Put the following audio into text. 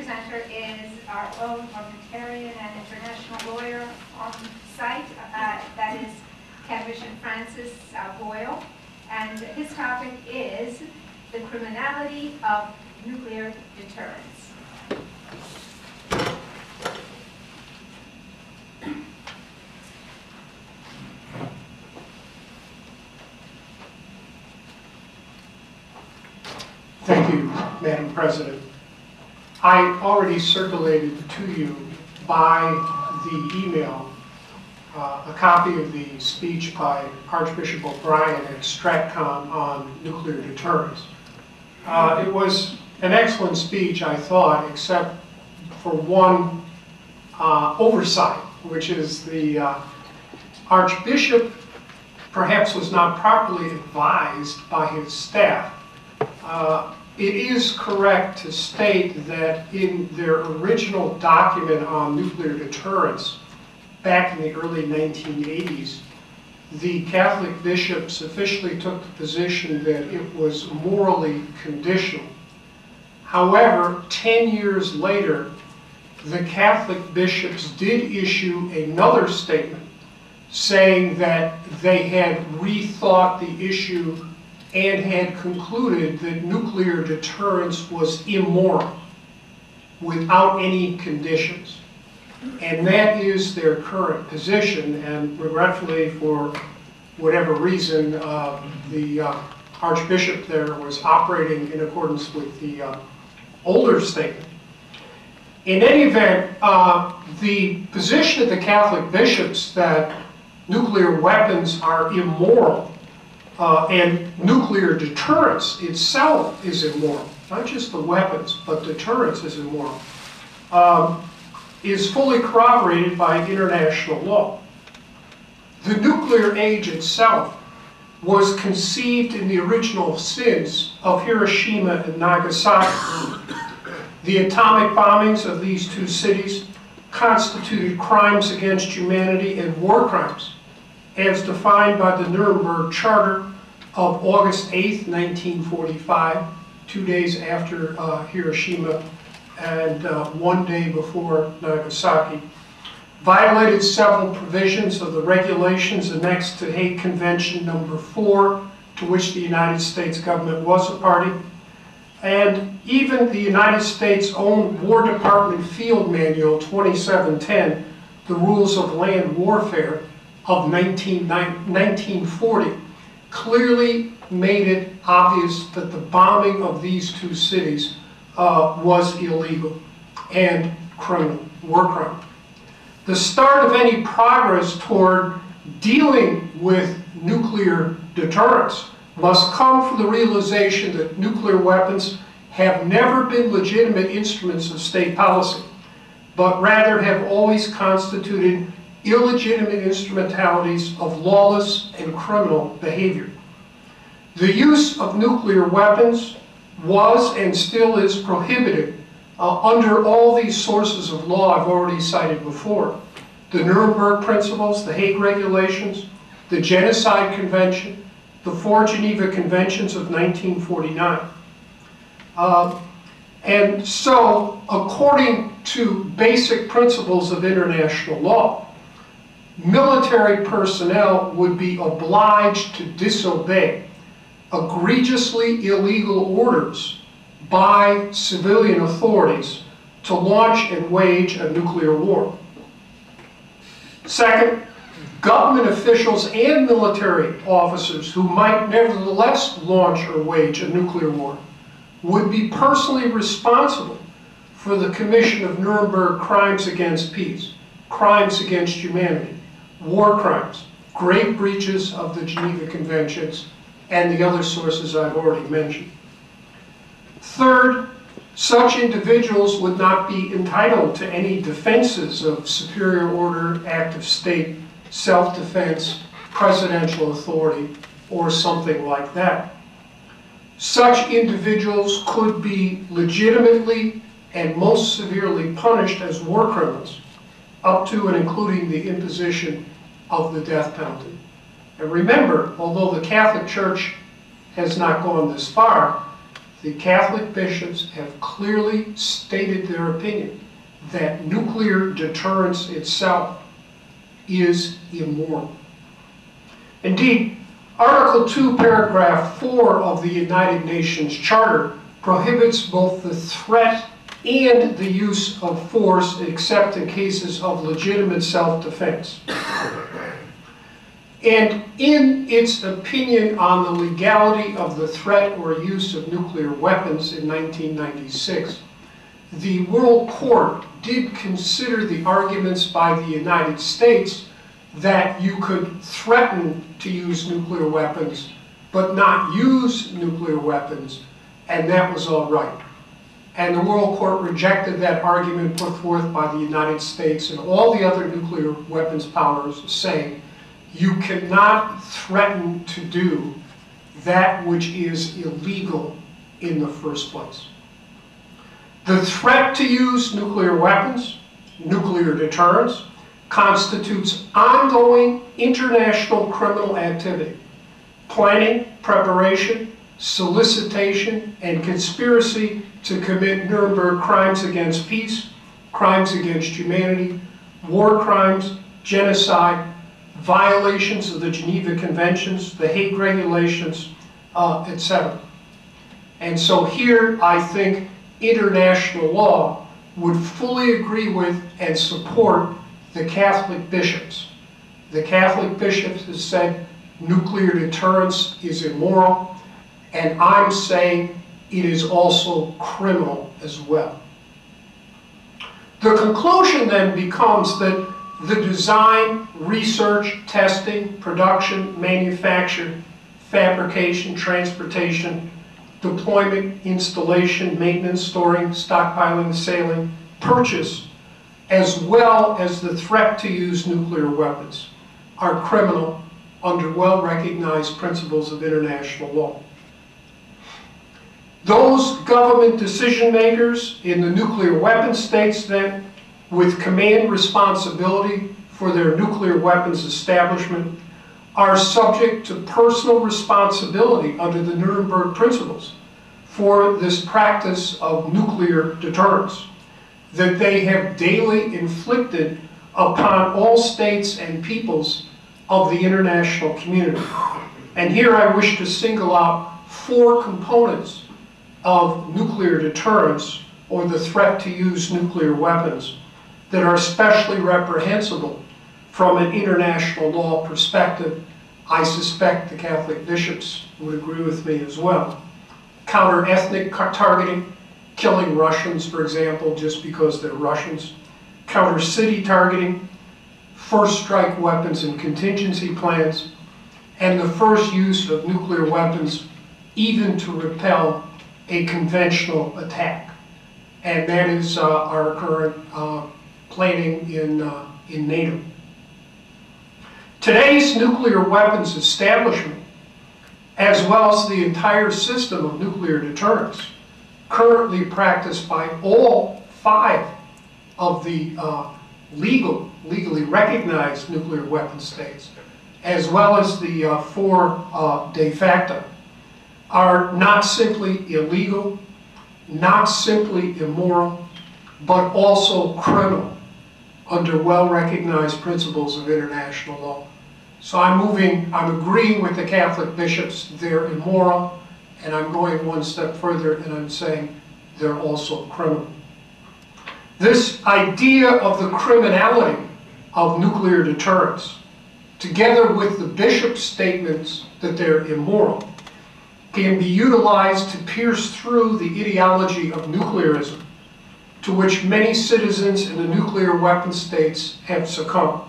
presenter is our own parliamentarian and international lawyer on site. That is Bishop Francis Boyle. And his topic is the criminality of nuclear deterrence. Thank you, Madam President. I already circulated to you by the email a copy of the speech by Archbishop O'Brien at StratCom on nuclear deterrence. It was an excellent speech, I thought, except for one oversight, which is the Archbishop perhaps was not properly advised by his staff. It is correct to state that in their original document on nuclear deterrence, back in the early 1980s, the Catholic bishops officially took the position that it was morally conditional. However, 10 years later, the Catholic bishops did issue another statement saying that they had rethought the issue and had concluded that nuclear deterrence was immoral without any conditions. And that is their current position, and regretfully, for whatever reason, the Archbishop there was operating in accordance with the older statement. In any event, the position of the Catholic bishops that nuclear weapons are immoral and nuclear deterrence itself is immoral, not just the weapons, but deterrence is immoral, is fully corroborated by international law. The nuclear age itself was conceived in the original sins of Hiroshima and Nagasaki. The atomic bombings of these two cities constituted crimes against humanity and war crimes, as defined by the Nuremberg Charter of August 8, 1945, 2 days after Hiroshima and 1 day before Nagasaki, violated several provisions of the regulations annexed to Hague Convention number 4, to which the United States government was a party, and even the United States' own War Department Field Manual 2710, the Rules of Land Warfare of 1940, clearly made it obvious that the bombing of these two cities was illegal and criminal, war crime. The start of any progress toward dealing with nuclear deterrence must come from the realization that nuclear weapons have never been legitimate instruments of state policy, but rather have always constituted illegitimate instrumentalities of lawless and criminal behavior. The use of nuclear weapons was and still is prohibited under all these sources of law I've already cited before. The Nuremberg Principles, the Hague Regulations, the Genocide Convention, the 4 Geneva Conventions of 1949. And so, according to basic principles of international law, military personnel would be obliged to disobey egregiously illegal orders by civilian authorities to launch and wage a nuclear war. Second, government officials and military officers who might nevertheless launch or wage a nuclear war would be personally responsible for the commission of Nuremberg crimes against peace, crimes against humanity, war crimes, grave breaches of the Geneva Conventions, and the other sources I've already mentioned. Third, such individuals would not be entitled to any defenses of superior order, act of state, self-defense, presidential authority, or something like that. Such individuals could be legitimately and most severely punished as war criminals, up to and including the imposition of the death penalty. And remember, although the Catholic Church has not gone this far, the Catholic bishops have clearly stated their opinion that nuclear deterrence itself is immoral. Indeed, Article 2, Paragraph 4 of the United Nations Charter prohibits both the threat and the use of force except in cases of legitimate self-defense. And in its opinion on the legality of the threat or use of nuclear weapons in 1996, the World Court did consider the arguments by the United States that you could threaten to use nuclear weapons but not use nuclear weapons, and that was all right. And the World Court rejected that argument put forth by the United States and all the other nuclear weapons powers, saying you cannot threaten to do that which is illegal in the first place. The threat to use nuclear weapons, nuclear deterrence, constitutes ongoing international criminal activity, planning, preparation, solicitation, and conspiracy to commit Nuremberg crimes against peace, crimes against humanity, war crimes, genocide, violations of the Geneva Conventions, the Hague Regulations, etc. And so here I think international law would fully agree with and support the Catholic bishops. The Catholic bishops have said nuclear deterrence is immoral, and I'm saying it is also criminal as well. The conclusion then becomes that the design, research, testing, production, manufacture, fabrication, transportation, deployment, installation, maintenance, storing, stockpiling, sailing, purchase, as well as the threat to use nuclear weapons are criminal under well-recognized principles of international law. Those government decision makers in the nuclear weapon states then, with command responsibility for their nuclear weapons establishment, are subject to personal responsibility under the Nuremberg principles for this practice of nuclear deterrence that they have daily inflicted upon all states and peoples of the international community. And here I wish to single out 4 components of nuclear deterrence, or the threat to use nuclear weapons, that are especially reprehensible from an international law perspective. I suspect the Catholic bishops would agree with me as well. Counter-ethnic targeting, killing Russians, for example, just because they're Russians. Counter-city targeting, first strike weapons and contingency plans, and the first use of nuclear weapons even to repel a conventional attack. And that is our current planning in NATO. Today's nuclear weapons establishment, as well as the entire system of nuclear deterrence, currently practiced by all 5 of the legally recognized nuclear weapon states, as well as the 4 de facto, are not simply illegal, not simply immoral, but also criminal under well-recognized principles of international law. So I'm agreeing with the Catholic bishops, they're immoral, and I'm going one step further and I'm saying they're also criminal. This idea of the criminality of nuclear deterrence, together with the bishop's statements that they're immoral, can be utilized to pierce through the ideology of nuclearism, to which many citizens in the nuclear weapon states have succumbed.